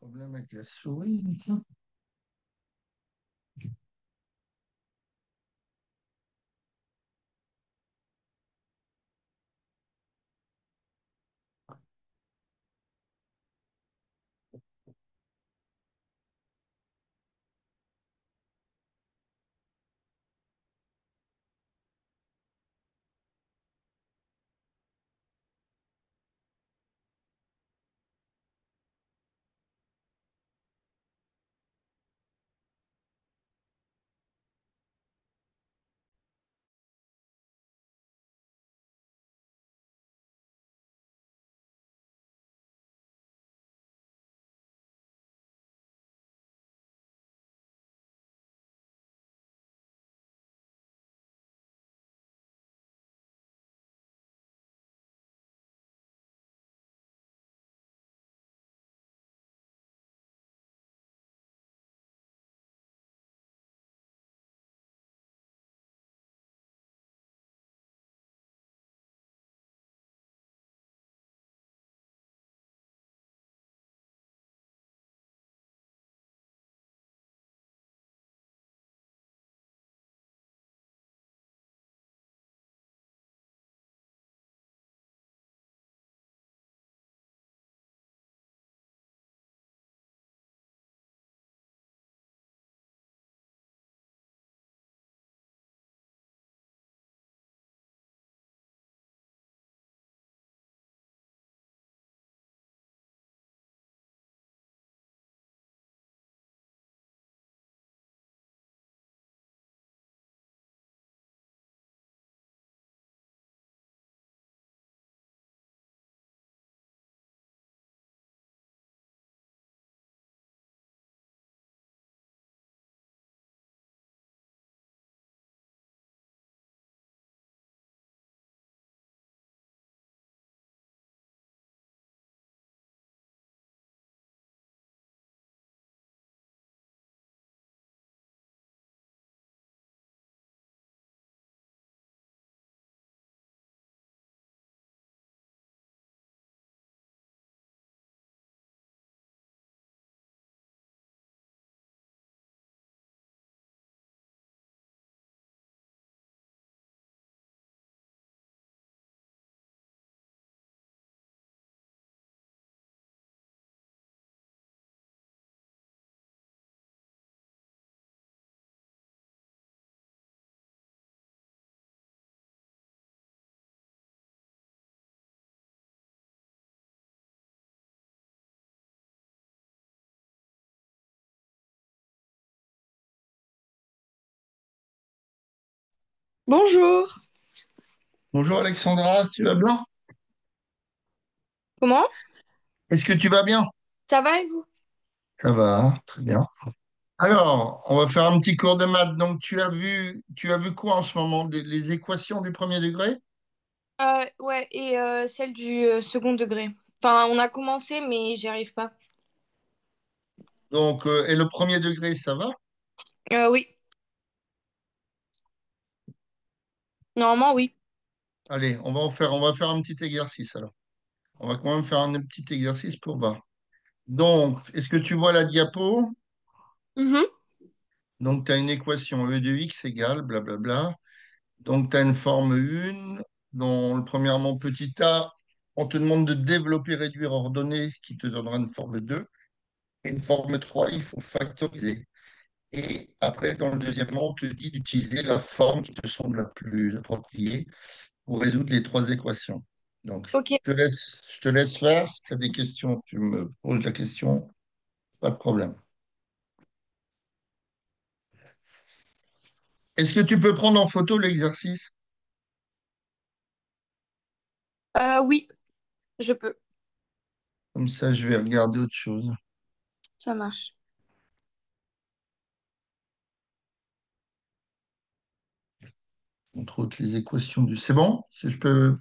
Problème avec la souris. Tiens. Bonjour. Bonjour Alexandra, tu vas bien? Comment? Est-ce que tu vas bien? Ça va et vous? Ça va, très bien. Alors, on va faire un petit cours de maths. Donc, tu as vu quoi en ce moment? Les équations du premier degré? Ouais, et celle du second degré. Enfin, on a commencé, mais j'y arrive pas. Donc, et le premier degré, ça va? Oui, normalement, oui. Allez, on va faire un petit exercice alors. On va quand même faire un petit exercice pour voir. Donc, est-ce que tu vois la diapo? Mhm. Donc, tu as une équation e de x égale blablabla. Donc, tu as une forme 1, dont le premièrement petit a, on te demande de développer, réduire, ordonner, qui te donnera une forme 2. Et une forme 3, il faut factoriser. Et après, dans le deuxièmement, on te dit d'utiliser la forme qui te semble la plus appropriée pour résoudre les trois équations. Donc, Ok. je te laisse faire. Si tu as des questions, tu me poses la question, pas de problème. Est-ce que tu peux prendre en photo l'exercice? Oui, je peux. Comme ça, je vais regarder autre chose. Ça marche. Entre autres, les équations du... C'est bon? Si je peux...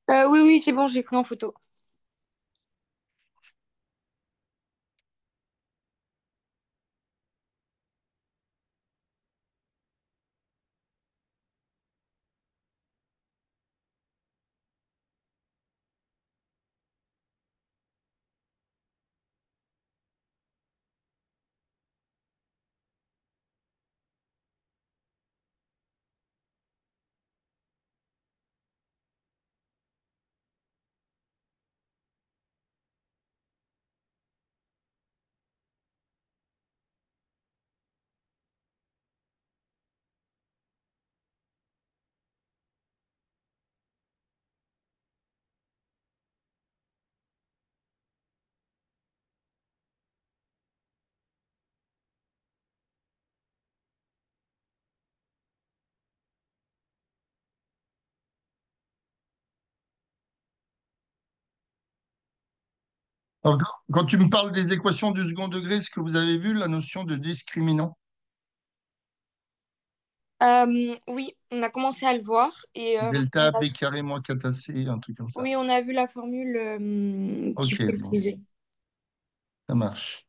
Oui, oui, c'est bon, j'ai pris en photo. Alors, quand tu me parles des équations du second degré, est-ce que vous avez vu la notion de discriminant? Oui, on a commencé à le voir et Delta B carré moins 4AC, un truc comme ça. oui, on a vu la formule qu'il Ok, faut bon, utiliser. ça marche.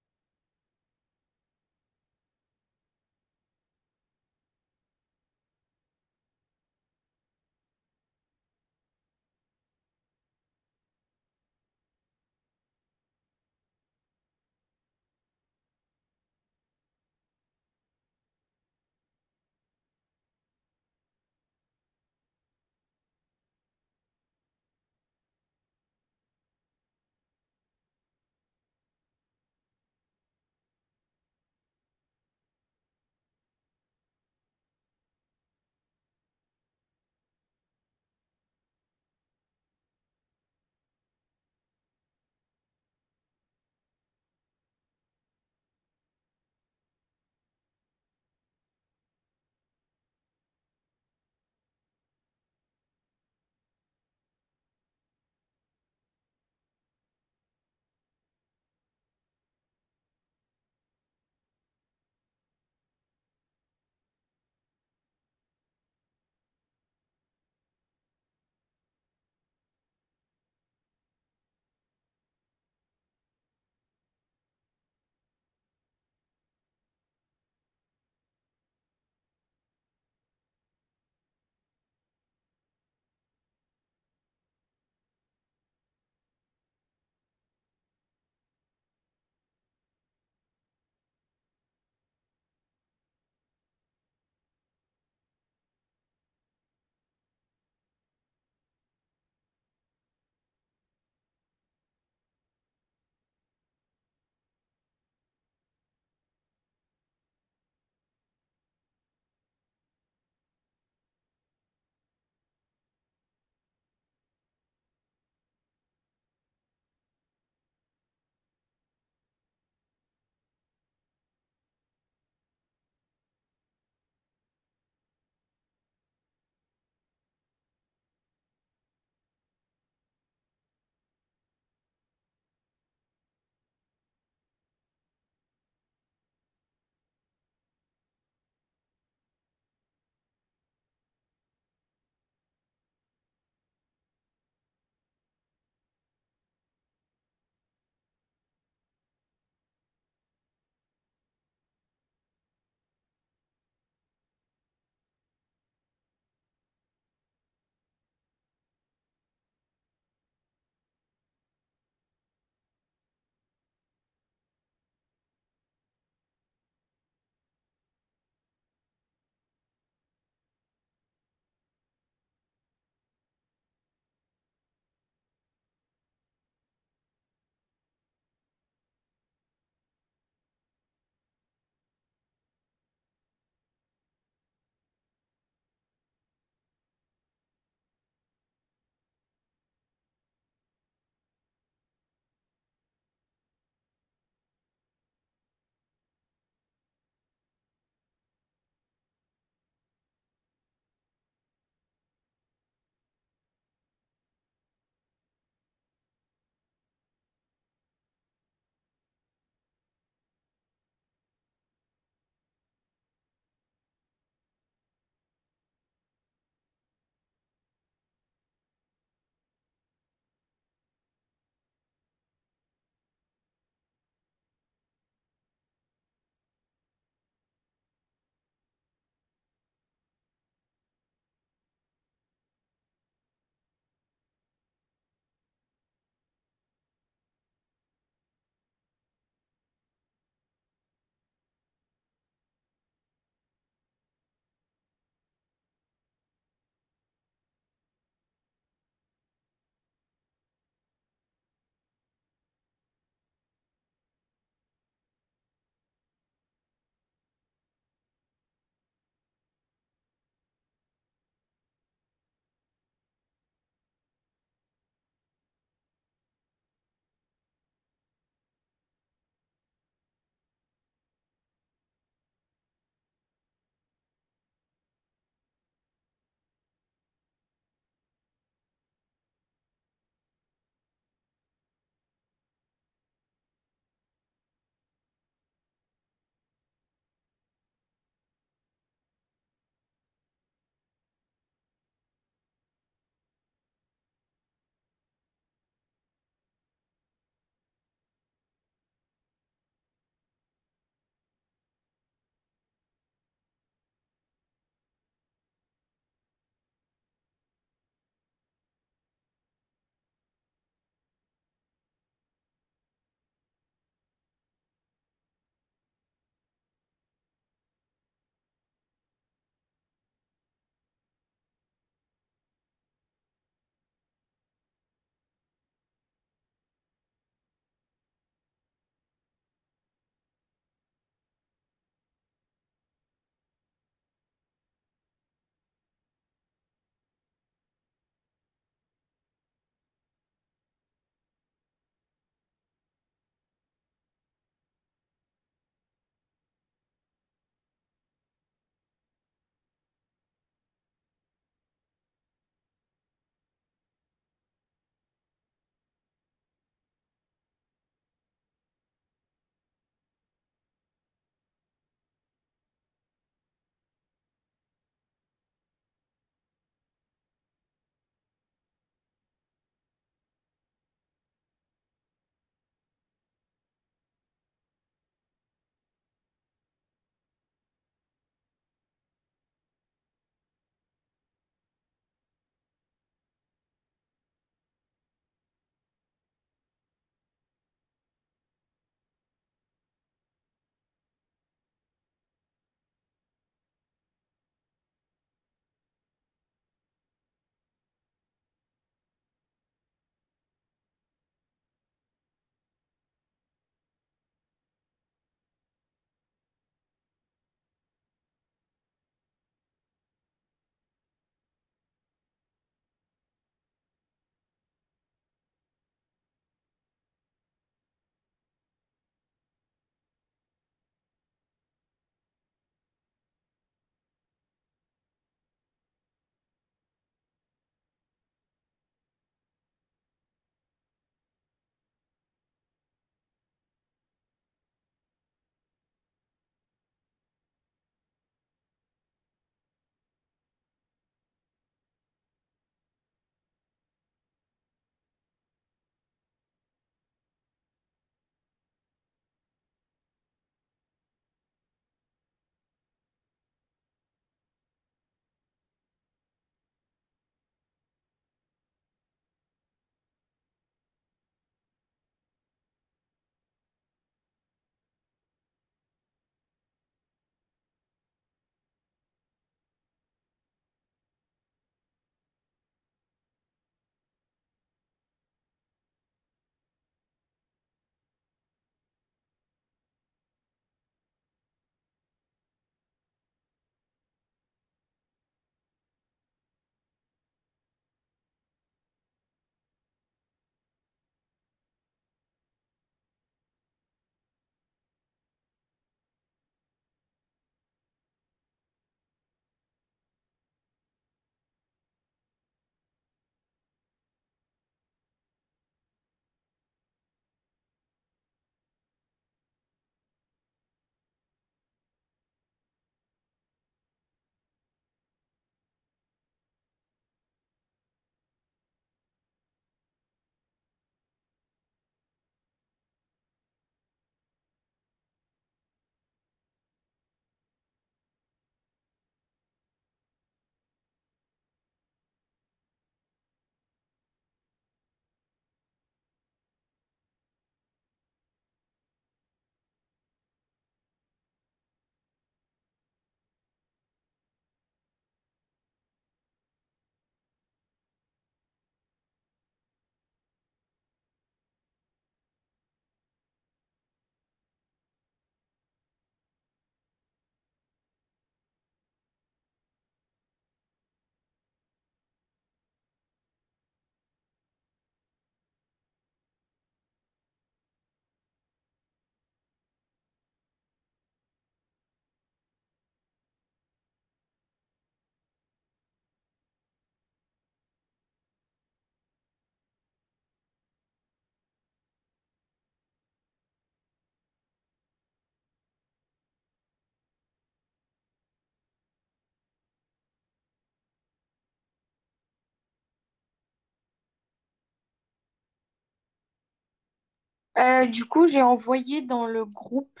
Du coup, j'ai envoyé dans le groupe.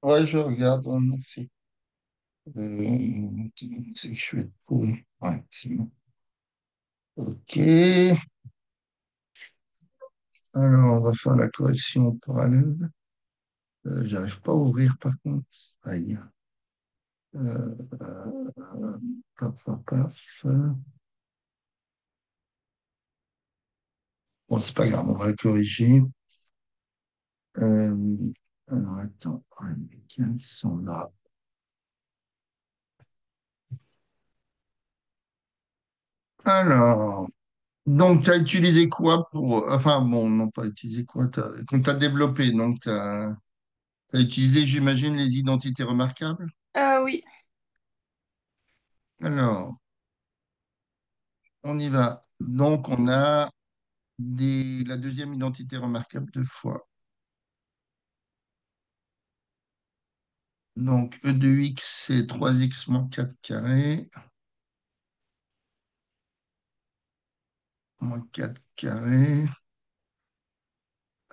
Ouais, je regarde, ouais, merci. C'est que je vais trouver. Ouais, c'est bon. Ok. Alors, on va faire la correction en parallèle. J'arrive pas à ouvrir par contre. Aïe. Euh, Paf, paf, paf. Bon, c'est pas grave, on va le corriger. Euh, alors, attends, ouais, lesquels sont là? Alors, donc, tu as utilisé quoi pour... Enfin, bon, non, pas utilisé quoi. Quand tu as développé, donc, tu as utilisé, j'imagine, les identités remarquables. Oui. Alors, on y va. Donc, on a la deuxième identité remarquable deux fois. Donc, E de x, c'est 3x moins 4 carré, moins 4 carré,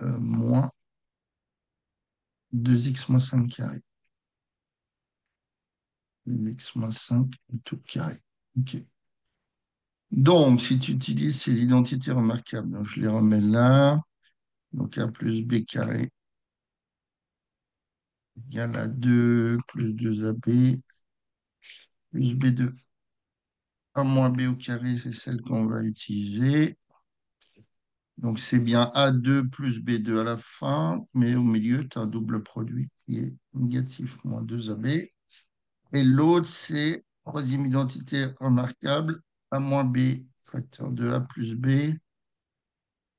moins 2x moins 5 carré. 2x moins 5 tout carré. OK. Donc, si tu utilises ces identités remarquables, donc je les remets là. Donc, A plus B carré égale à 2 plus 2AB plus B2. A moins B au carré, c'est celle qu'on va utiliser. Donc, c'est bien A2 plus B2 à la fin, mais au milieu, tu as un double produit qui est négatif moins 2AB. Et l'autre, c'est troisième identité remarquable, A moins B facteur de A plus B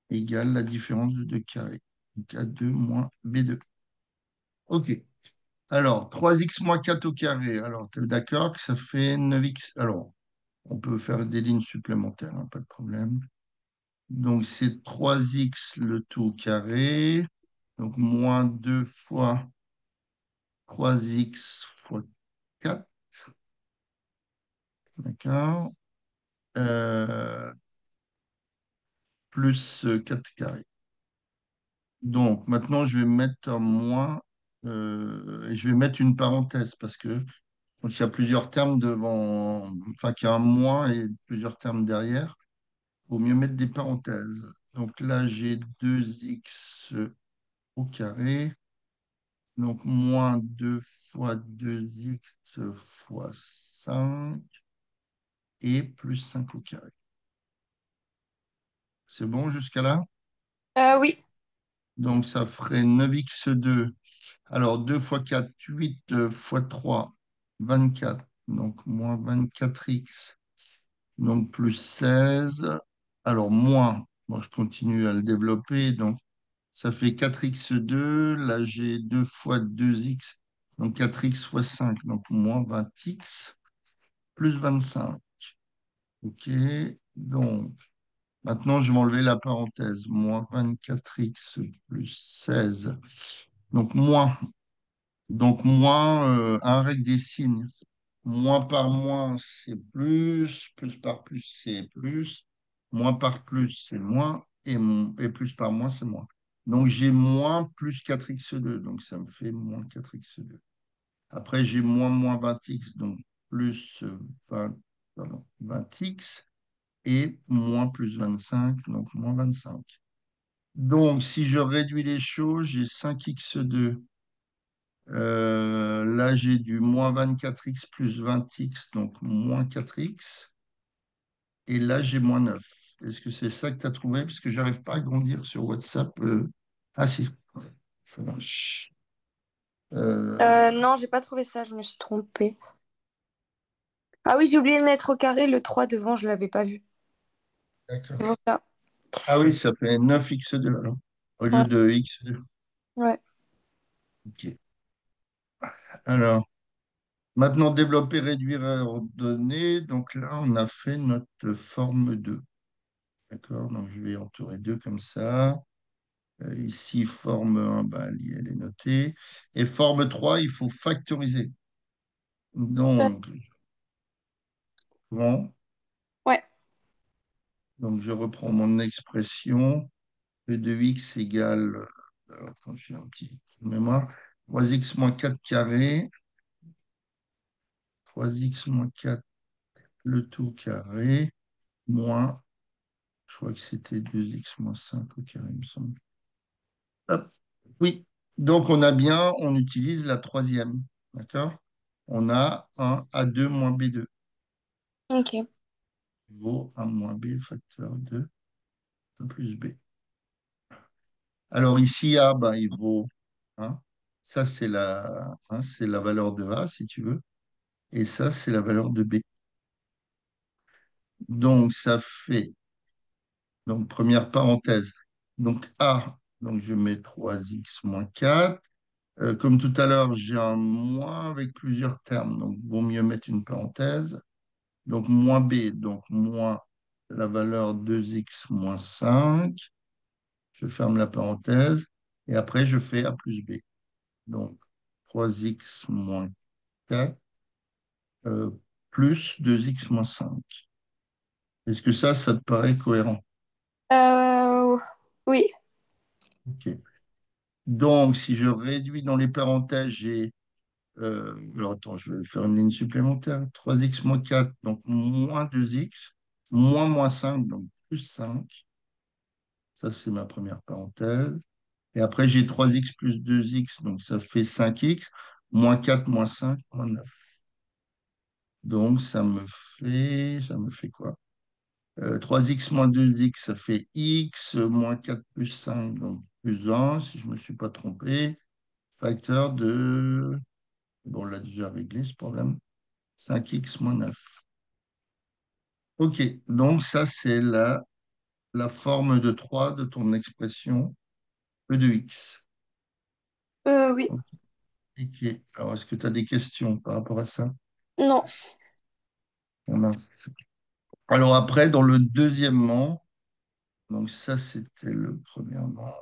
égale la différence de 2 carrés. Donc, A2 moins B2. OK. Alors, 3x moins 4 au carré. Alors, tu es d'accord que ça fait 9x. Alors, on peut faire des lignes supplémentaires, hein, pas de problème. Donc, c'est 3x le tout au carré. Donc, moins 2 fois 3x fois 4. D'accord. Euh, Plus 4 carré. Donc, maintenant, je vais mettre un moins et je vais mettre une parenthèse parce que quand il y a plusieurs termes devant, enfin, qu'il y a un moins et plusieurs termes derrière, il vaut mieux mettre des parenthèses. Donc là, j'ai 2x au carré. Donc, moins 2 fois 2x fois 5 et plus 5 au carré. C'est bon jusqu'à là? Oui. Donc, ça ferait 9x2. Alors, 2 fois 4, 8 fois 3, 24. Donc, moins 24x. Donc, plus 16. Alors, moins. Bon, je continue à le développer. Donc, ça fait 4x2. Là, j'ai 2 fois 2x. Donc, 4x fois 5. Donc, moins 20x plus 25. OK. Donc, maintenant, je vais enlever la parenthèse. Moins 24x plus 16. Donc, moins un règle des signes. Moins par moins, c'est plus par plus, c'est plus. Moins par plus, c'est moins. Et plus par moins, c'est moins. Donc, j'ai moins plus 4x2. Donc, ça me fait moins 4x2. Après, j'ai moins 20x. Donc, plus 20, pardon, 20x et moins plus 25, donc moins 25. Donc, si je réduis les choses, j'ai 5x2. Là, j'ai du moins 24x plus 20x, donc moins 4x. Et là, j'ai moins 9. Est-ce que c'est ça que tu as trouvé? Parce que j'arrive pas à grandir sur WhatsApp. Ah si, ça marche. Euh, Non, j'ai pas trouvé ça, je me suis trompée. Ah oui, j'ai oublié de mettre au carré le 3 devant, je l'avais pas vu. d'accord. C'est pour ça. Ah oui, ça fait 9x2 alors, au lieu Ouais. de x2. Ouais. Ok. Alors, maintenant, développer, réduire, ordonner. Donc là, on a fait notre forme 2. D'accord? Donc, je vais entourer 2 comme ça. Ici, forme 1, bah, elle est notée. Et forme 3, il faut factoriser. Donc, bon, Ouais. donc je reprends mon expression. E de x égale Alors, attends, j'ai un petit trou de mémoire. 3x moins 4 carré. 3x moins 4 le tout carré. Moins, je crois que c'était 2x moins 5 au carré, il me semble. Hop. Oui. Donc, on a bien, on utilise la troisième. D'accord? On a un A2 moins B2 Ok. vaut A moins B facteur de A plus B. Alors ici, A, ben, il vaut 1. Ça, c'est la valeur de A, si tu veux. Et ça, c'est la valeur de B. Donc, ça fait, donc première parenthèse. Donc A, donc je mets 3x moins 4. Comme tout à l'heure, j'ai un moins avec plusieurs termes, donc il vaut mieux mettre une parenthèse. Donc moins B, donc moins la valeur 2x moins 5. Je ferme la parenthèse. Et après, je fais A plus B. Donc 3x moins 4 euh, plus 2x moins 5. Est-ce que ça te paraît cohérent? Euh, oui. Ok. Donc, si je réduis dans les parenthèses, j'ai... alors, attends, je vais faire une ligne supplémentaire. 3x moins 4, donc moins 2x, moins 5, donc plus 5. Ça, c'est ma première parenthèse. Et après, j'ai 3x plus 2x, donc ça fait 5x, moins 4, moins 5, moins 9. Donc, ça me fait quoi? 3x moins 2x, ça fait x, moins 4 plus 5, donc plus 1, si je ne me suis pas trompé. Facteur de... Bon, on l'a déjà réglé ce problème. 5x moins 9. OK, donc ça, c'est la forme de 3 de ton expression E de x. Oui. OK. Alors, est-ce que tu as des questions par rapport à ça? Non. On Alors après, dans le deuxièmement, donc ça, c'était le premièrement.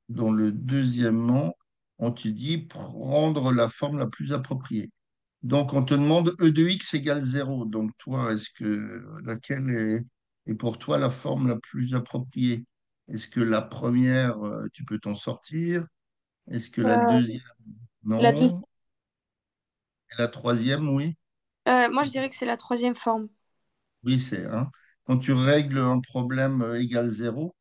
Dans le deuxièmement, on te dit prendre la forme la plus appropriée. Donc, on te demande E de x égale 0. Donc, toi, est-ce que laquelle est pour toi la forme la plus appropriée? Est-ce que la première, tu peux t'en sortir? Est-ce que la Euh, deuxième, la deuxième. non? Et la troisième, oui? Moi, je dirais que c'est la troisième forme. Oui, c'est hein. Quand tu règles un problème égal 0,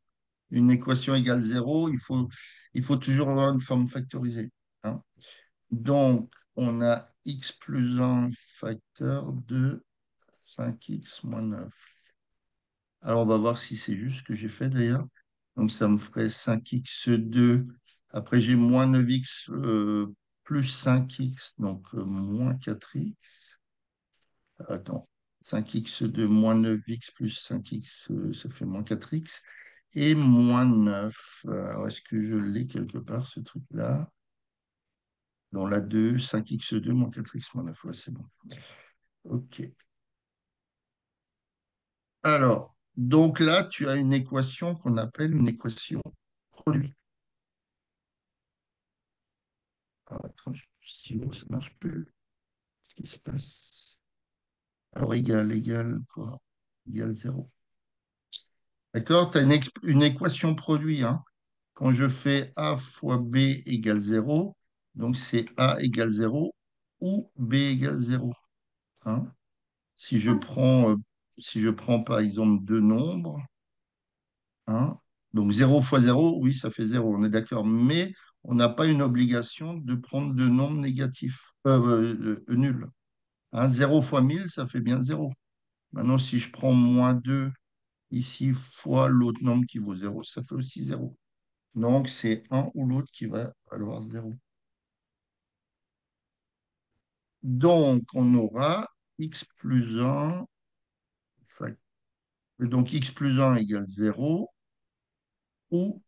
une équation égale 0, il faut toujours avoir une forme factorisée, hein. Donc, on a x plus un facteur de 5x moins 9. Alors, on va voir si c'est juste ce que j'ai fait d'ailleurs. Donc, ça me ferait 5x2. Après, j'ai moins 9x plus 5x, donc moins 4x. Attends, 5x2 moins 9x plus 5x, ça fait moins 4x. Et moins 9. Alors, est-ce que je l'ai quelque part, ce truc-là? Dans la 2, 5x2 moins 4x moins 9. Ouais, c'est bon. OK. Alors, donc là, tu as une équation qu'on appelle une équation produit. Alors, attends, stylo, ça marche plus. Qu'est-ce qui se passe? Alors, égal quoi? Égal 0. D'accord? Tu as une équation produit, hein. Quand je fais A fois B égale 0, donc c'est A égale 0 ou B égale 0, hein. Si je prends, euh, si je prends par exemple deux nombres, hein, donc 0 fois 0, oui, ça fait 0, on est d'accord, mais on n'a pas une obligation de prendre deux nombres négatifs, nuls. Hein, 0 fois 1000, ça fait bien 0. Maintenant, si je prends moins 2 ici fois l'autre nombre qui vaut 0, ça fait aussi 0. Donc, c'est un ou l'autre qui va valoir 0. Donc, on aura x plus 1, donc x plus 1 égale 0 ou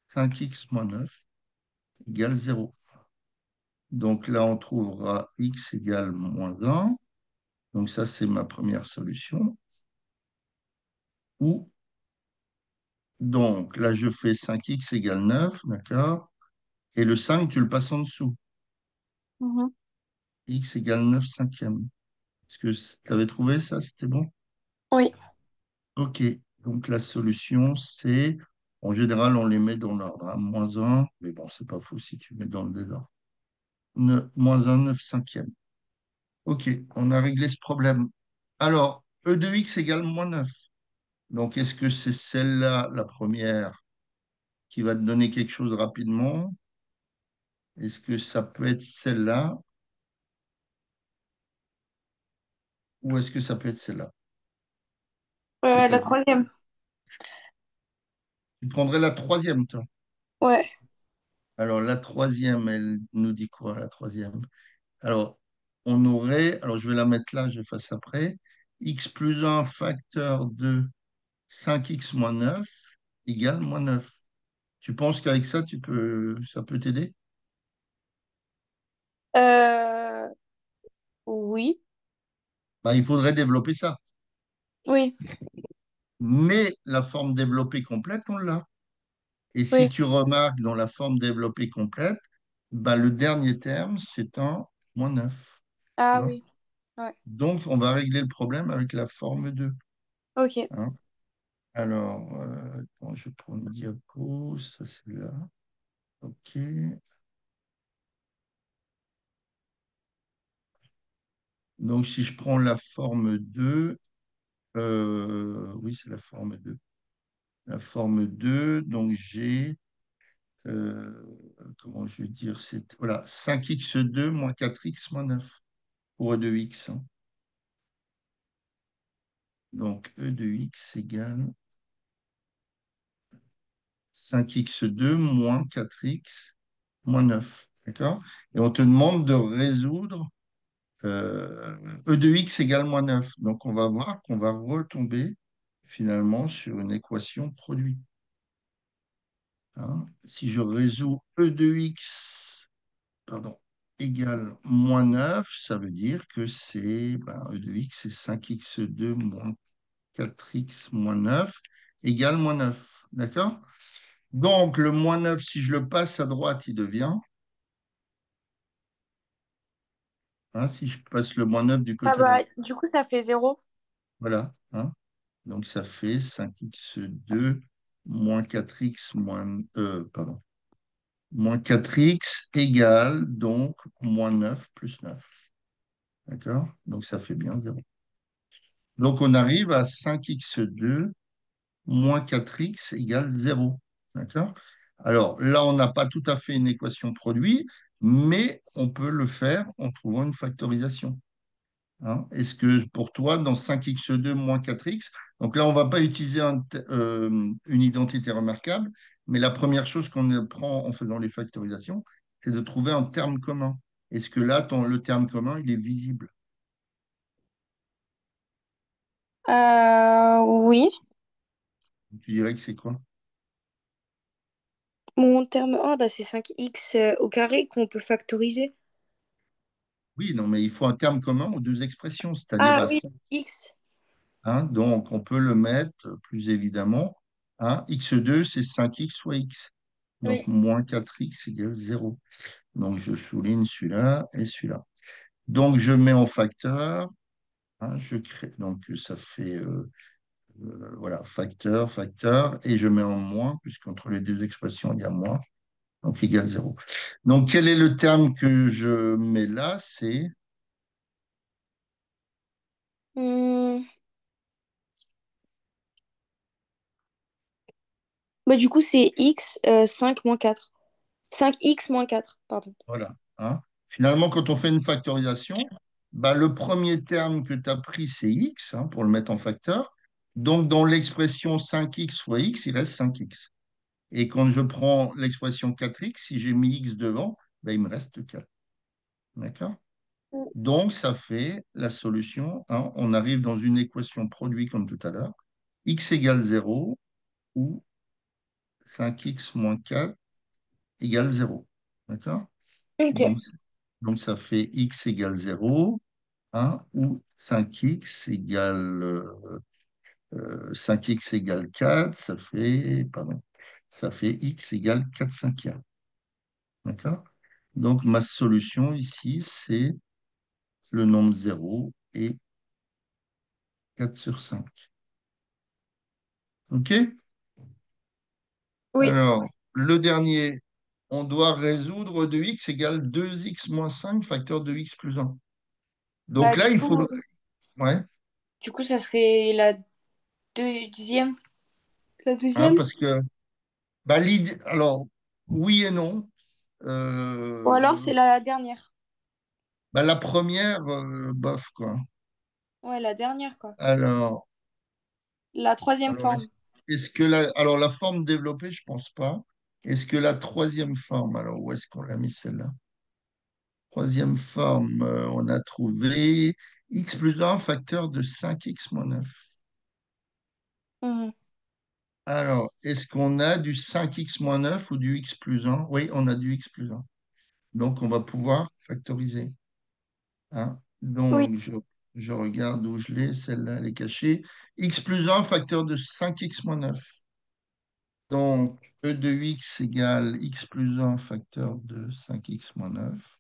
5x moins 9 égale 0. Donc là, on trouvera x égale moins 1. Donc ça, c'est ma première solution. Ou, donc là, je fais 5x égale 9, d'accord? Et le 5, tu le passes en dessous. Mhm. X égale 9 cinquièmes. Est-ce que tu avais trouvé ça? C'était bon? Oui. OK. Donc la solution, c'est En général, on les met dans l'ordre, hein. Moins un, mais bon, c'est pas faux si tu mets dans le désordre. Moins un, 9 cinquième. OK, on a réglé ce problème. Alors, E de x égale moins 9. Donc, est-ce que c'est celle-là, la première, qui va te donner quelque chose rapidement? Est-ce que ça peut être celle-là ou est-ce que ça peut être celle-là? La C'est-à-dire, troisième. tu prendrais la troisième, toi. Ouais. Alors, la troisième, elle nous dit quoi, la troisième? Alors, on aurait, alors je vais la mettre là, j'efface après, x plus un facteur de 5x moins 9 égale moins 9. Tu penses qu'avec ça, ça peut t'aider? Euh, oui. Bah, il faudrait développer ça. Oui. Mais la forme développée complète, on l'a. Et si Oui. tu remarques dans la forme développée complète, bah, le dernier terme, c'est un moins 9. Tu Ah vois. oui. Ouais. Donc, on va régler le problème avec la forme 2. Ok. Hein. Alors, attends, je prends une diapo, ça c'est là. OK. Donc, si je prends la forme 2, oui, c'est la forme 2. La forme 2, donc j'ai, euh, comment je vais dire, c'est voilà, 5x2 moins 4x moins 9 pour E de x, hein. Donc, E de x égale 5x2 moins 4x moins 9. D'accord? Et on te demande de résoudre E de x égale moins 9. Donc, on va voir qu'on va retomber finalement sur une équation produit. Hein. Si je résous E de x, pardon, égale moins 9, ça veut dire que c'est E de x, c'est 5x2 moins 4x moins 9 égale moins 9. D'accord? Donc, le moins 9, si je le passe à droite, il devient, hein, si je passe le moins 9 du Ah côté bah, droit, du coup, ça fait zéro. voilà. Hein. Donc, ça fait 5x2 moins 4x pardon, moins 4x égale donc moins 9 plus 9. D'accord? Donc, ça fait bien 0. Donc, on arrive à 5x2 moins 4x égale 0. D'accord? Alors, là, on n'a pas tout à fait une équation produit, mais on peut le faire en trouvant une factorisation. Hein. Est-ce que pour toi, dans 5x2 moins 4x, donc là, on ne va pas utiliser une identité remarquable, mais la première chose qu'on apprend en faisant les factorisations, c'est de trouver un terme commun. Est-ce que là, le terme commun, il est visible? Oui. Tu dirais que c'est quoi? Mon terme 1, bah, c'est 5x au carré qu'on peut factoriser. Oui, non, mais il faut un terme commun aux deux expressions, c'est-à-dire Ah à oui, 5. x. Hein. Donc, on peut le mettre plus évidemment. Hein, x2, c'est 5x fois x. Donc, Oui. moins 4x égale 0. Donc, je souligne celui-là et celui-là. Donc, je mets en facteur. Hein, je crée, donc, ça fait voilà, facteur, facteur. Et je mets en moins, puisqu'entre les deux expressions, il y a moins. Donc, égale 0. Donc, quel est le terme que je mets là? C'est, Hmm. Bah, du coup, c'est x 5 moins 4. 5x moins 4 pardon. voilà. Hein. Finalement, quand on fait une factorisation, bah, le premier terme que tu as pris, c'est x, hein, pour le mettre en facteur. Donc, dans l'expression 5x fois x, il reste 5x. Et quand je prends l'expression 4x, si j'ai mis x devant, bah, il me reste 4. D'accord? Donc, ça fait la solution. Hein, on arrive dans une équation produit comme tout à l'heure. X égale 0 ou 5x moins 4 égale 0. D'accord? Ok. Donc, donc, ça fait x égale 0, hein, ou 5x égale 4, ça fait x égale 4 cinquièmes. D'accord? Donc, ma solution ici, c'est le nombre 0 et 4 sur 5. OK? Oui. Alors, le dernier, on doit résoudre de x égale 2x moins 5 facteur de x plus 1. Donc Bah, là, il faudrait... Ouais, du coup, ça serait deuxième, la hein, deuxième. parce que... Bah, l'idée... Alors, oui et non. Ou alors, Euh, c'est la dernière. Bah, la première, bof, quoi. Ouais, la dernière, quoi. Alors, La troisième alors forme. est-ce que la... Alors, la forme développée, je pense pas. Est-ce que la troisième forme, alors, où est-ce qu'on l'a mis celle-là? Troisième forme, on a trouvé x plus 1 facteur de 5x moins 9. Mhm. Alors, est-ce qu'on a du 5x moins 9 ou du x plus 1? Oui, on a du x plus 1. Donc, on va pouvoir factoriser, hein. Oui. Donc, je regarde où je l'ai. Celle-là, elle est cachée. X plus 1 facteur de 5x moins 9. Donc, E de x égale x plus 1 facteur de 5x moins 9.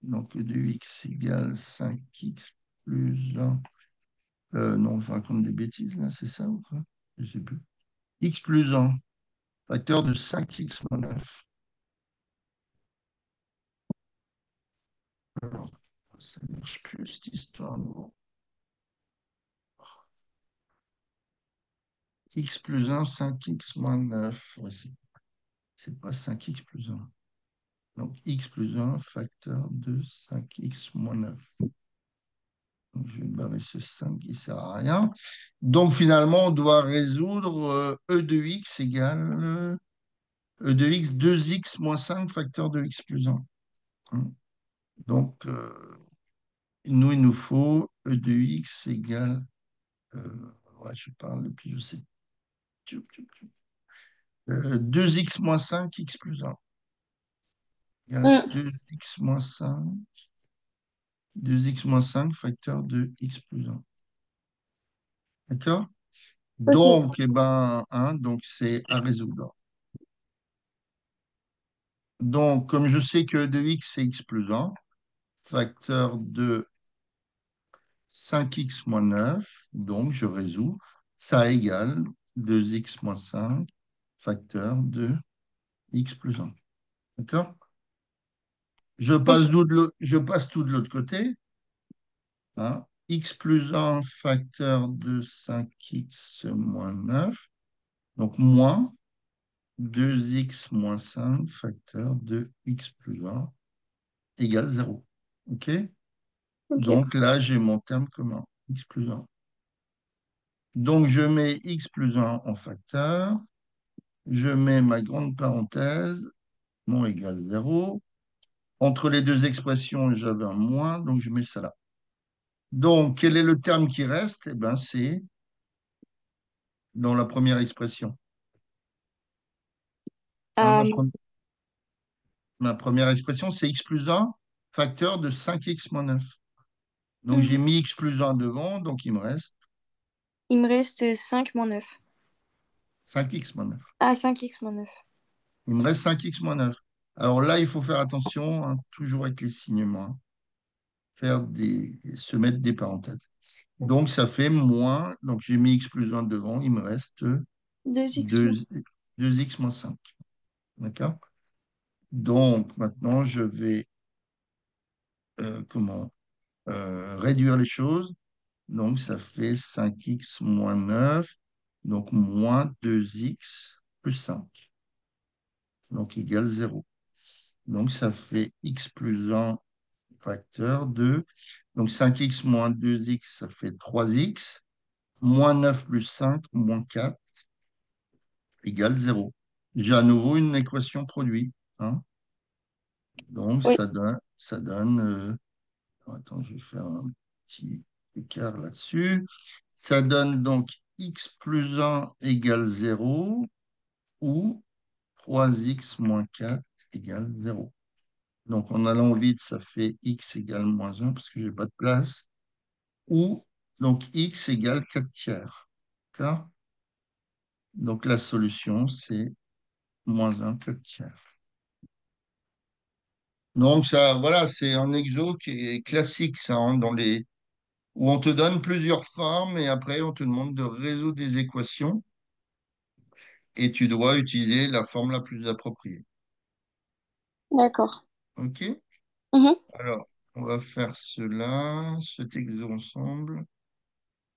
Donc, E de x égale 5x plus 1. Non, je raconte des bêtises, là, c'est ça ou quoi? Je sais plus. X plus 1, facteur de 5x moins 9. Alors, ça ne marche plus, cette histoire. Bon. X plus 1, 5x moins 9. Ouais, c'est pas 5x plus 1. Donc, x plus 1, facteur de 5x moins 9. Donc, je vais barrer ce 5 qui ne sert à rien. Donc, finalement, on doit résoudre E de x égale E de x 2x moins 5 facteur de x plus 1. Donc, nous, il nous faut E de x égale, ouais, je parle et puis je sais, 2x moins 5, x plus 1. Égale Mm. 2x moins 5, 2x moins 5 facteur de x plus 1. D'accord? Ok. Donc, eh ben, hein, donc c'est à résoudre. Donc, comme je sais que E de x, c'est x plus 1, facteur de 5x moins 9, donc je résous, ça égale 2x moins 5, facteur de x plus 1. D'accord? Ok. Je passe tout de l'autre côté, hein. X plus 1 facteur de 5x moins 9, donc moins 2x moins 5 facteur de x plus 1 égale 0. OK? Ok. Donc là, j'ai mon terme commun, x plus 1. Donc je mets x plus 1 en facteur, je mets ma grande parenthèse, mon égale 0. Entre les deux expressions, j'avais un moins, donc je mets ça là. Donc, quel est le terme qui reste? Eh bien, c'est dans la première expression, hein. Euh, Ma première expression, c'est x plus 1, facteur de 5x moins 9. Donc, j'ai mhm. mis x plus 1 devant, donc il me reste Il me reste 5 moins 9. 5x moins 9. Ah, 5x-9. Il me reste 5x moins 9. Alors là, il faut faire attention, hein, toujours avec les signes moins, se mettre des parenthèses. Donc, ça fait moins, donc j'ai mis x plus 1 devant, il me reste 2x. 2, 2x moins 5. D'accord? Donc, maintenant, je vais comment réduire les choses. Donc, ça fait 5x moins 9, donc moins 2x plus 5, donc égal 0. Donc, ça fait x plus 1 facteur 2. Donc, 5x moins 2x, ça fait 3x. Moins 9 plus 5, moins 4, égale 0. J'ai à nouveau une équation produit, hein. Donc, Oui. ça donne attends, je vais faire un petit écart là-dessus. Ça donne donc x plus 1 égale 0 ou 3x moins 4 égale 0. Donc, en allant vite, ça fait x égale moins 1 parce que je n'ai pas de place. Ou, donc, x égale 4 tiers. D'accord? Donc, la solution, c'est moins 1, 4 tiers. Donc, ça, voilà, c'est un exo qui est classique, ça, hein, où on te donne plusieurs formes et après, on te demande de résoudre des équations. et tu dois utiliser la forme la plus appropriée. D'accord. OK? Mhm. Alors, on va faire cela, cet exo ensemble.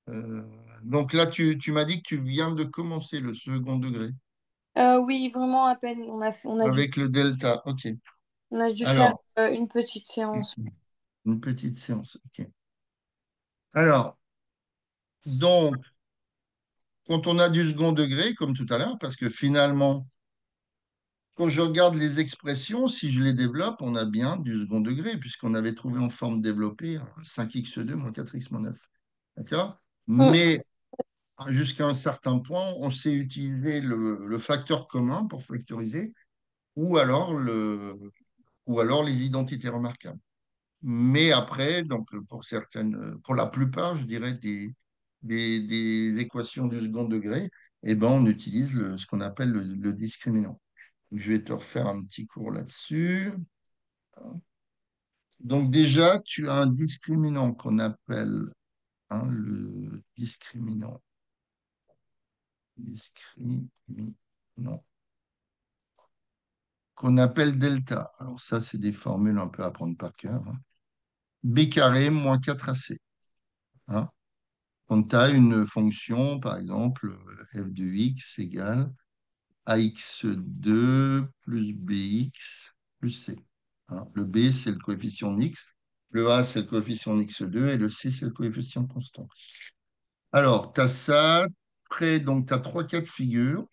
Euh, donc là, tu m'as dit que tu viens de commencer le second degré Oui, vraiment à peine. avec le delta. OK. On a dû faire Alors, une petite séance. une petite séance. OK. Alors, donc, quand on a du second degré, comme tout à l'heure, parce que finalement, quand je regarde les expressions, si je les développe, on a bien du second degré, puisqu'on avait trouvé en forme développée 5x2 moins 4x moins 9. D'accord? Mm. Mais jusqu'à un certain point, on sait utiliser le facteur commun pour factoriser, ou alors, ou alors les identités remarquables. Mais après, donc pour certaines, pour la plupart, je dirais, des équations du second degré, eh ben, on utilise ce qu'on appelle le discriminant. Je vais te refaire un petit cours là-dessus. Donc déjà, tu as un discriminant qu'on appelle le discriminant qu'on appelle delta. Alors ça, c'est des formules un peu à prendre par cœur. B carré moins 4AC. Hein. Quand tu as une fonction, par exemple, f de x égale ax2 plus bx plus c. Hein. Le b, c'est le coefficient x, le a, c'est le coefficient x2 et le c, c'est le coefficient constant. Alors, tu as ça, donc tu as trois cas de figure.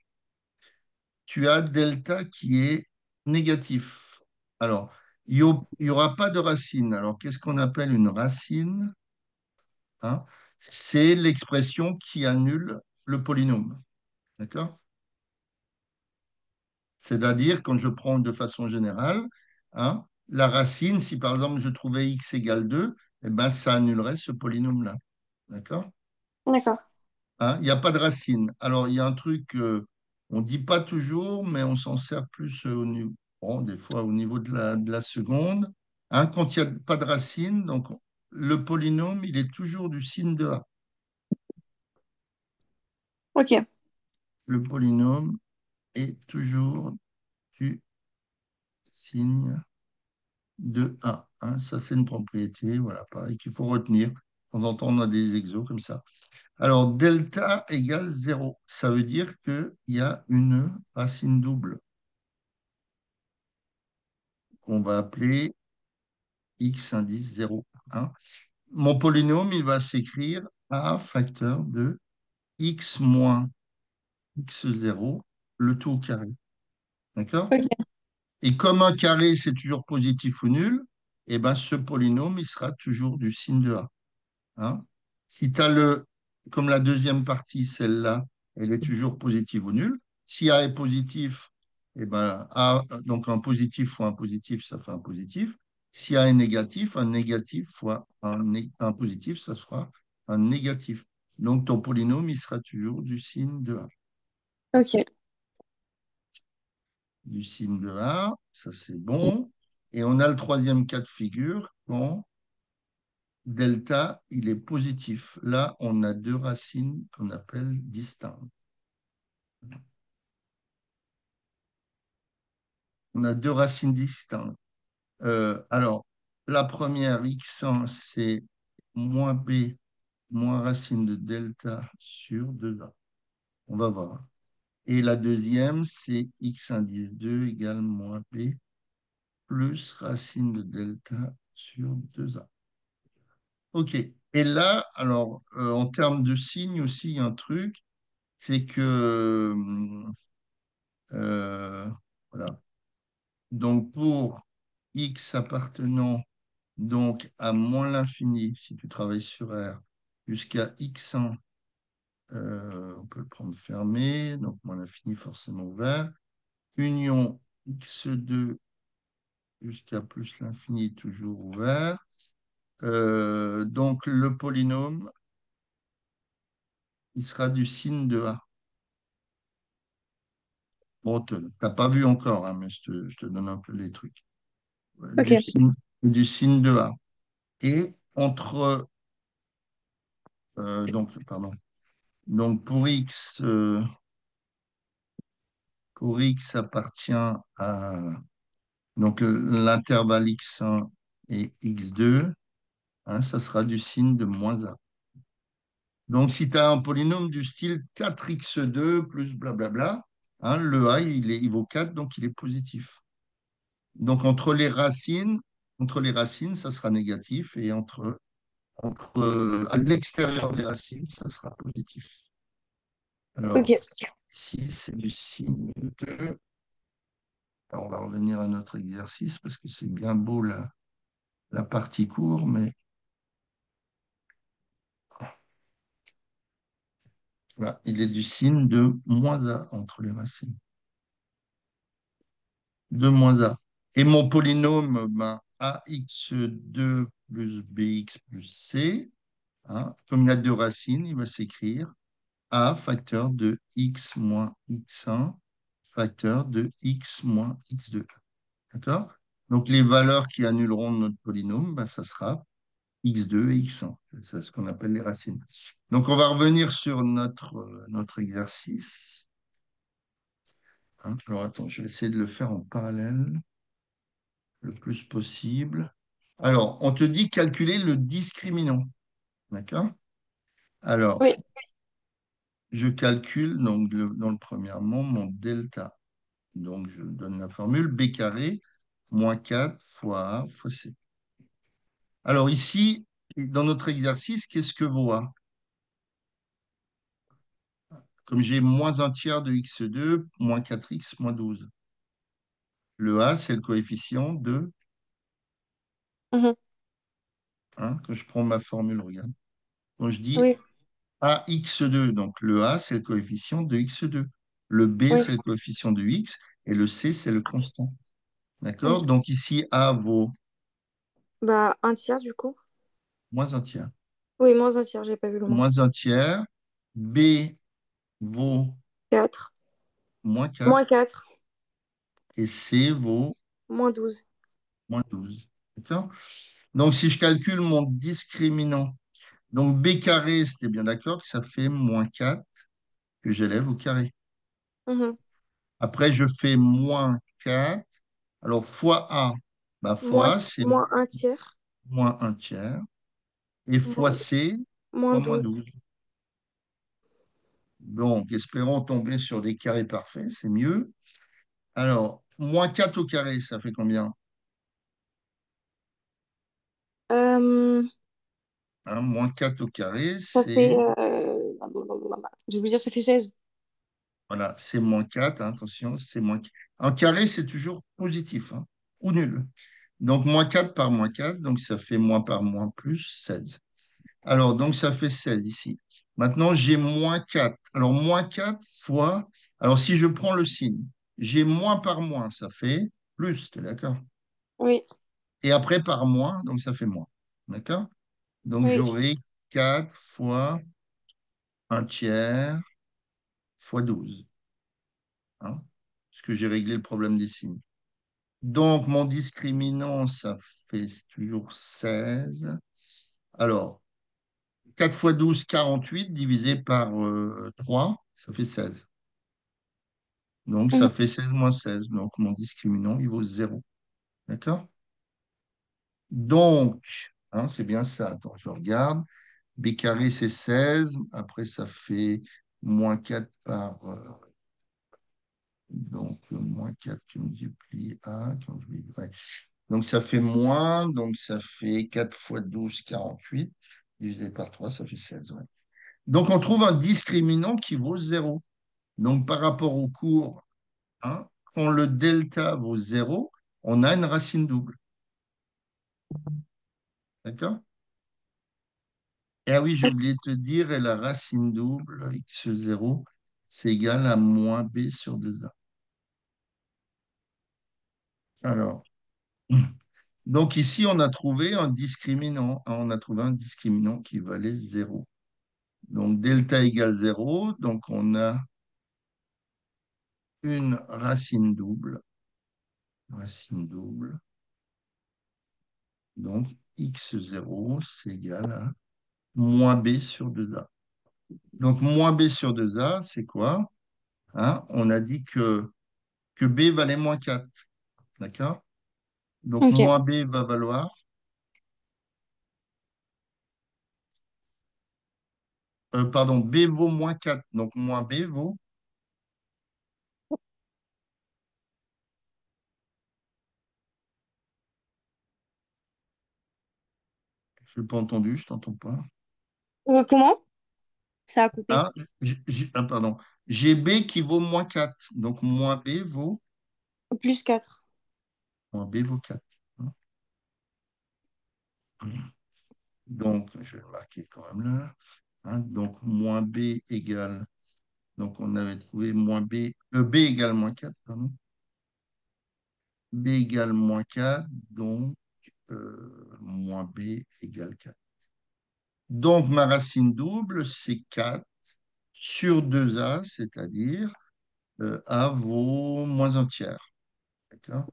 Tu as delta qui est négatif. Alors, il n'y aura pas de racine. Alors, qu'est-ce qu'on appelle une racine? Hein, c'est l'expression qui annule le polynôme. D'accord? C'est-à-dire, quand je prends de façon générale, hein, la racine, si par exemple je trouvais x égale 2, eh ben, ça annulerait ce polynôme-là. D'accord? D'accord. Hein, il n'y a pas de racine. Alors, il y a un truc, on ne dit pas toujours, mais on s'en sert plus au niveau, bon, des fois au niveau de la seconde. Hein, quand il n'y a pas de racine, donc le polynôme, il est toujours du signe de A. Ok. Le polynôme est toujours du signe de A. Hein. Ça, c'est une propriété, voilà, pareil, qu'il faut retenir. De temps en temps, on a des exos comme ça. Alors, delta égale 0. Ça veut dire qu'il y a une racine double qu'on va appeler x indice 0. Hein. Mon polynôme, il va s'écrire A facteur de x moins x0, le tout au carré. D'accord? Ok. Et comme un carré, c'est toujours positif ou nul, eh ben, ce polynôme, il sera toujours du signe de A. Hein. Si tu as comme la deuxième partie, celle-là, elle est toujours positive ou nulle. Si A est positif, eh ben, A, donc un positif fois un positif, ça fait un positif. Si A est négatif, un négatif fois un positif, ça sera un négatif. Donc ton polynôme, il sera toujours du signe de A. Ok. Du signe de A, ça c'est bon. Et on a le troisième cas de figure quand delta, il est positif. Là, on a deux racines qu'on appelle distinctes. On a deux racines distinctes. Alors, la première, x1, c'est moins b, moins racine de delta sur 2a. On va voir. Et la deuxième, c'est x indice 2 égale moins b plus racine de delta sur 2a. OK. Et là, alors, en termes de signes aussi, il y a un truc, c'est que, euh, voilà. Donc, pour x appartenant donc à moins l'infini, si tu travailles sur R, jusqu'à x1, on peut le prendre fermé, donc moins l'infini forcément ouvert, union x2 jusqu'à plus l'infini toujours ouvert. Donc, le polynôme, il sera du signe de A. Bon, tu n'as pas vu encore, hein, mais je te donne un peu les trucs. Ouais, Ok. du signe de A. Et entre, donc, pardon, donc pour x, pour x appartient à donc l'intervalle x1 et x2, hein, ça sera du signe de moins a. Donc, si tu as un polynôme du style 4x2 plus blablabla, hein, le a, il vaut 4, donc il est positif. Donc, entre les racines, ça sera négatif, et à l'extérieur des racines, ça sera positif. Alors, Ok. ici, c'est du signe de... Alors, on va revenir à notre exercice, parce que c'est bien beau la partie court, mais voilà, il est du signe de moins a entre les racines. De moins a. Et mon polynôme, ben, ax2 plus bx plus c, hein, comme il a deux racines, il va s'écrire a facteur de x moins x1 facteur de x moins x2. D'accord? Donc les valeurs qui annuleront notre polynôme, ben, ça sera x2 et x1. C'est ce qu'on appelle les racines. Donc on va revenir sur notre exercice, hein. Alors attends, je vais essayer de le faire en parallèle le plus possible. Alors, on te dit calculer le discriminant. D'accord? Alors, Oui. je calcule donc dans le premièrement mon delta. Donc, je donne la formule b carré moins 4 fois a fois c. Alors ici, dans notre exercice, qu'est-ce que vaut a? Comme j'ai moins un tiers de x2, moins 4x, moins 12. Le a, c'est le coefficient de, Mhm. hein, que je prends ma formule, regarde. Donc je dis Oui. AX2. Donc le A, c'est le coefficient de X2. Le B, Oui. c'est le coefficient de X. Et le C, c'est le constant. D'accord? Ok. Donc ici, A vaut Bah, un tiers du coup. moins un tiers. Oui, moins un tiers, j'ai pas vu le moins. Moins un tiers. B vaut 4. moins 4. Moins 4. Et C vaut Moins 12. moins 12. D'accord? Donc si je calcule mon discriminant, donc B carré, c'était bien d'accord que ça fait moins 4 que j'élève au carré. Mhm. Après, je fais moins 4. Alors, fois A, bah, fois Moins, A, c'est moins un tiers. moins un tiers. Et fois Moins, C, moins fois moins 12. 12. Donc, espérons tomber sur des carrés parfaits, c'est mieux. Alors, moins 4 au carré, ça fait combien? Euh, Hein, moins 4 au carré, Ça fait... c'est Je vais vous dire, ça fait 16. voilà, c'est moins 4. Hein, attention, c'est moins 4. Un carré, c'est toujours positif, hein, ou nul. Donc, moins 4 par moins 4, donc ça fait moins par moins plus 16. Alors, donc ça fait 16 ici. Maintenant, j'ai moins 4. Alors, moins 4 fois... Alors, si je prends le signe, j'ai moins par moins, ça fait plus, tu es d'accord? Oui, Et après, par moins, donc ça fait moins. D'accord? Donc, oui, j'aurai 4 fois un tiers fois 12. Hein, parce que j'ai réglé le problème des signes. Donc, mon discriminant, ça fait toujours 16. Alors, 4 fois 12, 48, divisé par 3, ça fait 16. Donc, mhm, ça fait 16 moins 16. Donc, mon discriminant, il vaut 0. D'accord? Donc, hein, c'est bien ça. Attends, je regarde. B carré, c'est 16. Après, ça fait moins 4 par... donc, moins 4 qui multiplie A. Ouais. Donc, ça fait moins. Donc, ça fait 4 fois 12, 48. Divisé par 3, ça fait 16. Ouais. Donc, on trouve un discriminant qui vaut 0. Donc, par rapport au cours, hein, quand le delta vaut 0, on a une racine double. D'accord? Et ah oui, j'ai oublié de te dire, et la racine double, x0, c'est égal à moins b sur 2a. Alors, donc ici, on a trouvé un discriminant. On a trouvé un discriminant qui valait 0. Donc, delta égale 0. Donc, on a une racine double. Racine double. Donc, x0, c'est égal à moins b sur 2a. Donc, moins b sur 2a, c'est quoi? Hein, on a dit que que B valait moins 4. D'accord? Donc, Ok. moins B va valoir, pardon, B vaut moins 4. Donc, moins B vaut, je n'ai pas entendu, je t'entends pas. Comment? Ça a coupé. Ah, pardon. J'ai B qui vaut moins 4. Donc, Plus 4. moins B vaut 4. Donc, je vais le marquer quand même là. Donc, moins B égale. Donc, on avait trouvé moins B. B égale moins 4, pardon. B égale moins 4. Donc, moins B égale 4. Donc, ma racine double, c'est 4 sur 2A, c'est-à-dire A vaut moins un tiers. D'accord?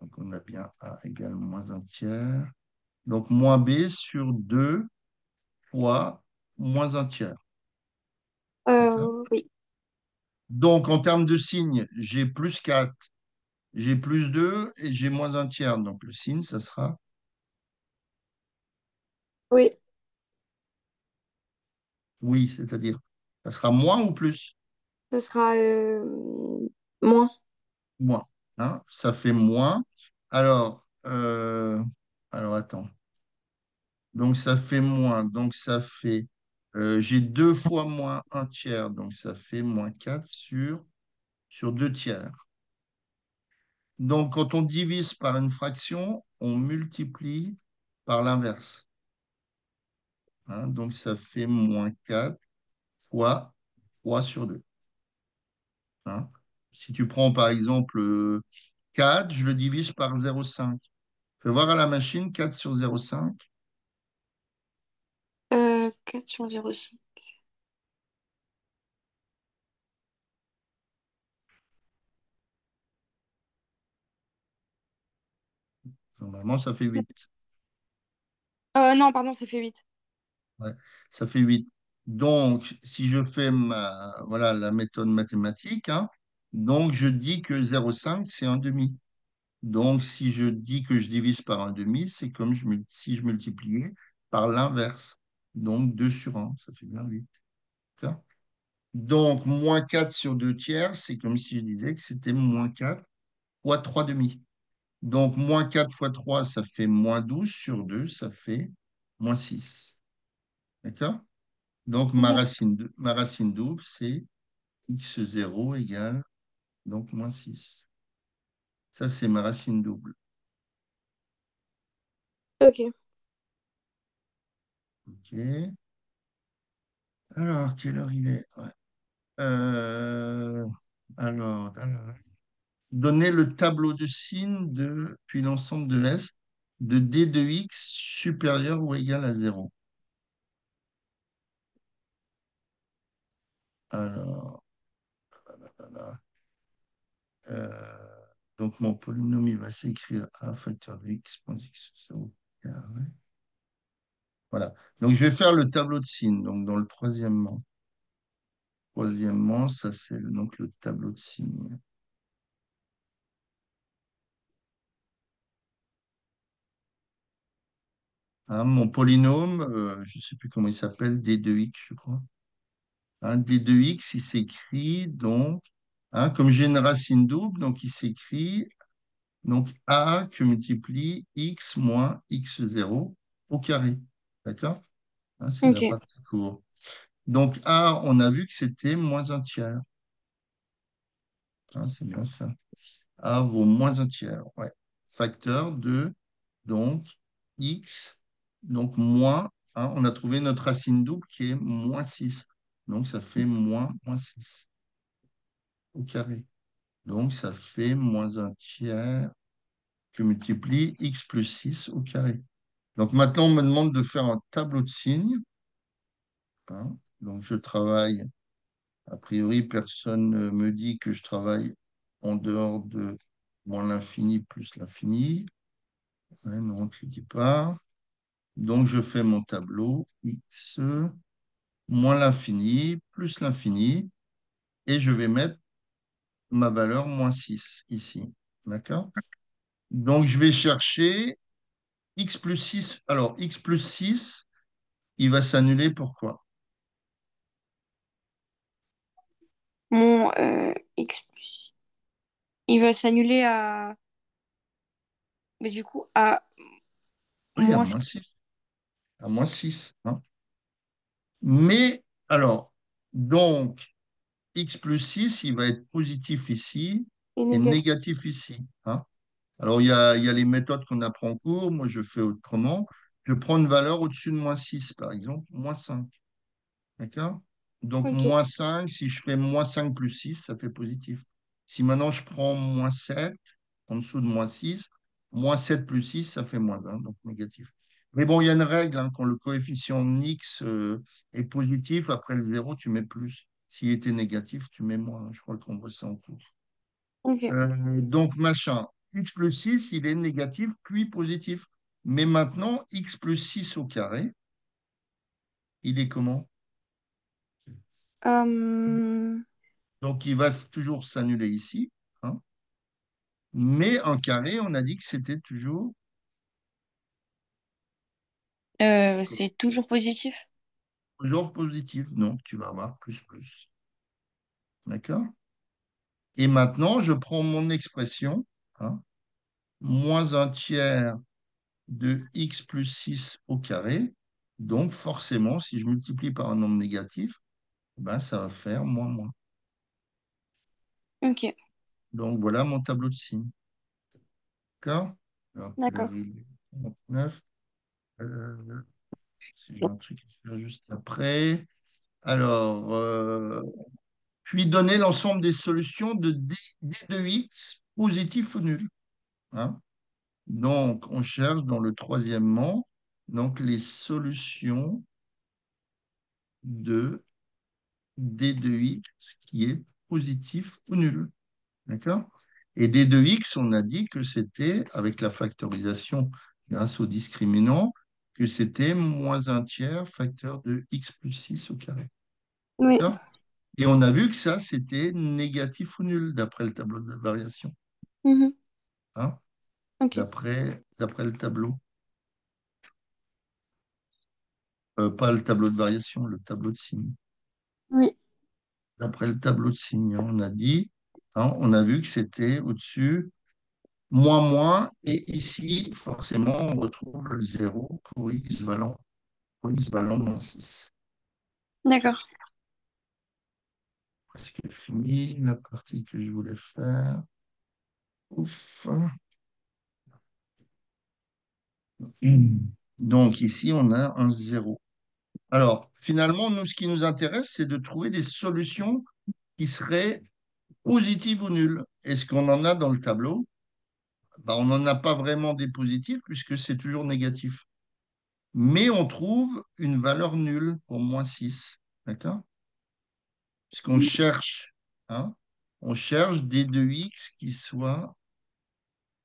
Donc, on a bien A égale moins un tiers. Donc, moins B sur 2 fois moins un tiers. D'accord? Oui. Donc, en termes de signe, j'ai plus 4, j'ai plus 2 et j'ai moins un tiers. Donc, le signe, ça sera Oui. oui, c'est-à-dire, ça sera moins ou plus? Ce sera moins. Moins. Ça fait moins. Alors, attends. Donc, ça fait moins. Donc, ça fait, j'ai 2 fois moins un tiers. Donc, ça fait moins 4 sur 2 tiers. Donc, quand on divise par une fraction, on multiplie par l'inverse. Donc, ça fait moins 4 fois 3 sur 2. hein. Si tu prends par exemple 4, je le divise par 0,5. Fais voir à la machine 4 sur 0,5. 4 sur 0,5. Normalement, ça fait 8. Non, pardon, ça fait 8. Ouais, ça fait 8. Donc, si je fais voilà, la méthode mathématique, donc je dis que 0,5, c'est un demi. Donc, si je dis que je divise par un demi, c'est comme si je multipliais par l'inverse. Donc, 2 sur 1, ça fait bien 8. D'accord. Donc, moins 4 sur 2 tiers, c'est comme si je disais que c'était moins 4 fois 3 demi. Donc, moins 4 fois 3, ça fait moins 12 sur 2, ça fait moins 6. D'accord? Donc, Mhm. ma racine double, c'est x0 égale donc moins 6. Ça, c'est ma racine double. Ok. OK. Alors, quelle heure il est? Ouais. Euh, alors, donner le tableau de signes puis l'ensemble de S de D de X supérieur ou égal à 0. Alors, voilà. Euh, donc, mon polynôme, il va s'écrire A facteur de X moins X au carré. Voilà. Donc, je vais faire le tableau de signes. Donc, dans le troisièmement. Troisièmement, ça, c'est donc le tableau de signes. Mon polynôme, je ne sais plus comment il s'appelle, D de X, je crois. D de X, il s'écrit donc, comme j'ai une racine double, donc il s'écrit donc A que multiplie X moins X0 au carré. D'accord? C'est la Ok. partie courte. Donc A, on a vu que c'était moins un tiers. C'est bien ça. A vaut moins un tiers. Ouais. Facteur de, donc, X, donc moins, on a trouvé notre racine double qui est moins 6. Donc, ça fait moins 6 au carré. Donc, ça fait moins un tiers que multiplie X plus 6 au carré. Donc, maintenant, on me demande de faire un tableau de signes. Donc, je travaille. A priori, personne ne me dit que je travaille en dehors de moins l'infini plus l'infini. Ouais, non, tu ne dis pas. Donc, je fais mon tableau x moins l'infini plus l'infini et je vais mettre ma valeur moins 6 ici. D'accord? Donc, je vais chercher x plus 6. Alors, x plus 6, il va s'annuler. Pourquoi? Mon x plus... Il va s'annuler à... Mais du coup, à Oui, à moins... moins 6. À moins 6. Hein. Mais, alors, donc, x plus 6, il va être positif ici Et et négatif. négatif ici. Hein. Alors, il y a les méthodes qu'on apprend en cours. Moi, je fais autrement. Je prends une valeur au-dessus de moins 6, par exemple, moins 5. D'accord? Donc, Ok, moins 5, si je fais moins 5 plus 6, ça fait positif. Si maintenant je prends moins 7, en dessous de moins 6, moins 7 plus 6, ça fait moins 20, donc négatif. Mais bon, il y a une règle, hein, quand le coefficient de x est positif, après le zéro, tu mets plus. S'il était négatif, tu mets moins. Je crois qu'on voit ça en cours. ok. Donc, machin, x plus 6, il est négatif, puis positif. Mais maintenant, x plus 6 au carré, il est comment? Euh, Donc, il va toujours s'annuler ici. Hein. Mais en carré, on a dit que c'était c'est toujours positif. toujours positif. Donc, tu vas avoir plus, plus. D'accord? Et maintenant, je prends mon expression, hein, moins un tiers de x plus 6 au carré. Donc, forcément, si je multiplie par un nombre négatif, ben, ça va faire moins, moins. Ok, Donc, voilà mon tableau de signes. D'accord? Alors, d'accord. il est 39. Euh, si j'ai un truc à faire juste après. Alors, puis donner l'ensemble des solutions de D de X positif ou nul. Hein. Donc, on cherche dans le troisièmement donc les solutions de D de X qui est positif ou nul. D'accord? Et D de X, on a dit que c'était, avec la factorisation grâce au discriminant, que c'était moins un tiers facteur de X plus 6 au carré. Oui. D'accord? Et on a vu que ça, c'était négatif ou nul d'après le tableau de variation. Mhm. Hein, Ok. d'après le tableau. Pas le tableau de variation, le tableau de signes. Oui. D'après le tableau de signes, hein, on a dit, hein, on a vu que c'était au-dessus, moins, moins, et ici, forcément, on retrouve le zéro pour x valant moins 6. D'accord. Presque fini la partie que je voulais faire. Ouf. Donc ici, on a un zéro. Alors, finalement, nous, ce qui nous intéresse, c'est de trouver des solutions qui seraient positives ou nulles. Est-ce qu'on en a dans le tableau? Ben, on n'en a pas vraiment des positifs puisque c'est toujours négatif. Mais on trouve une valeur nulle pour moins 6. D'accord? Puisqu'on cherche, hein, on cherche des 2x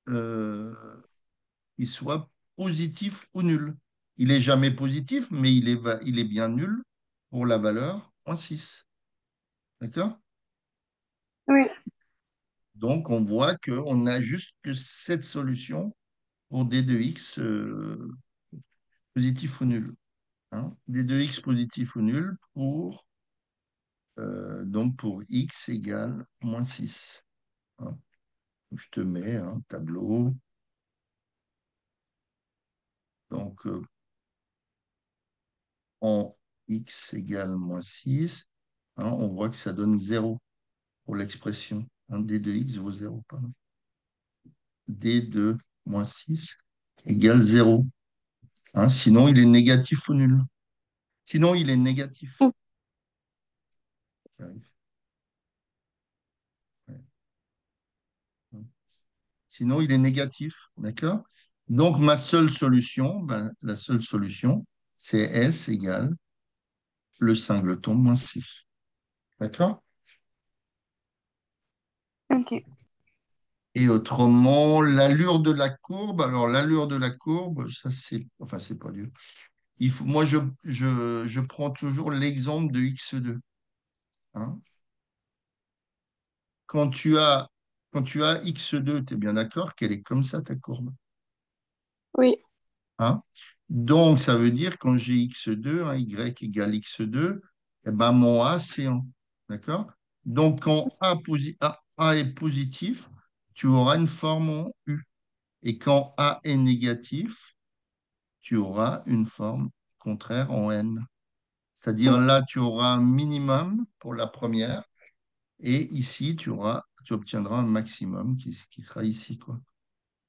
euh, qui soient positifs ou nuls. Il est jamais positif, mais il est bien nul pour la valeur moins 6. D'accord? Oui. Donc, on voit qu'on n'a juste que cette solution pour d de x positif ou nul. Hein. D de x positif ou nul donc pour x égale moins 6. Hein. Je te mets un tableau. Donc, en x égale moins 6, hein, on voit que ça donne 0 pour l'expression. Hein, d de x vaut 0. Pardon. D de moins 6 égale 0. Hein, sinon, il est négatif ou nul. Sinon, il est négatif. J'arrive. Ouais. Sinon, il est négatif. D'accord? Donc, ma seule solution, ben, la seule solution, c'est S égale le singleton moins 6. D'accord? Ok. Et autrement, l'allure de la courbe. Alors, l'allure de la courbe, ça, c'est. Enfin, c'est pas dur. Moi, je prends toujours l'exemple de x2. Hein. quand tu as x2, tu es bien d'accord qu'elle est comme ça, ta courbe. Oui. Hein? Donc, ça veut dire quand j'ai x2, hein, y égale x2, eh ben, mon a, c'est 1. D'accord? Donc, quand A est positif, tu auras une forme en U. Et quand A est négatif, tu auras une forme contraire en N. C'est-à-dire Ok. là, tu auras un minimum pour la première, et ici, tu obtiendras un maximum qui sera ici, quoi.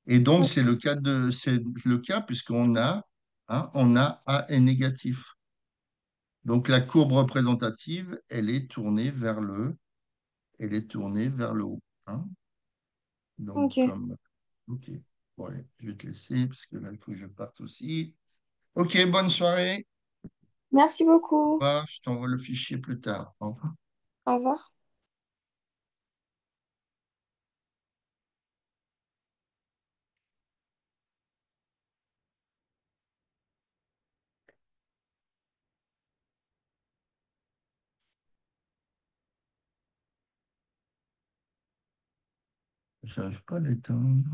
Et donc, c'est le cas puisqu'on a, hein, on a A est négatif. Donc, la courbe représentative, elle est tournée vers le haut. Hein. Donc, Ok. OK. Bon, allez, je vais te laisser parce que là, il faut que je parte aussi. OK, bonne soirée. Merci beaucoup. Au revoir, je t'envoie le fichier plus tard. Au revoir. Au revoir. J'arrive pas à l'éteindre.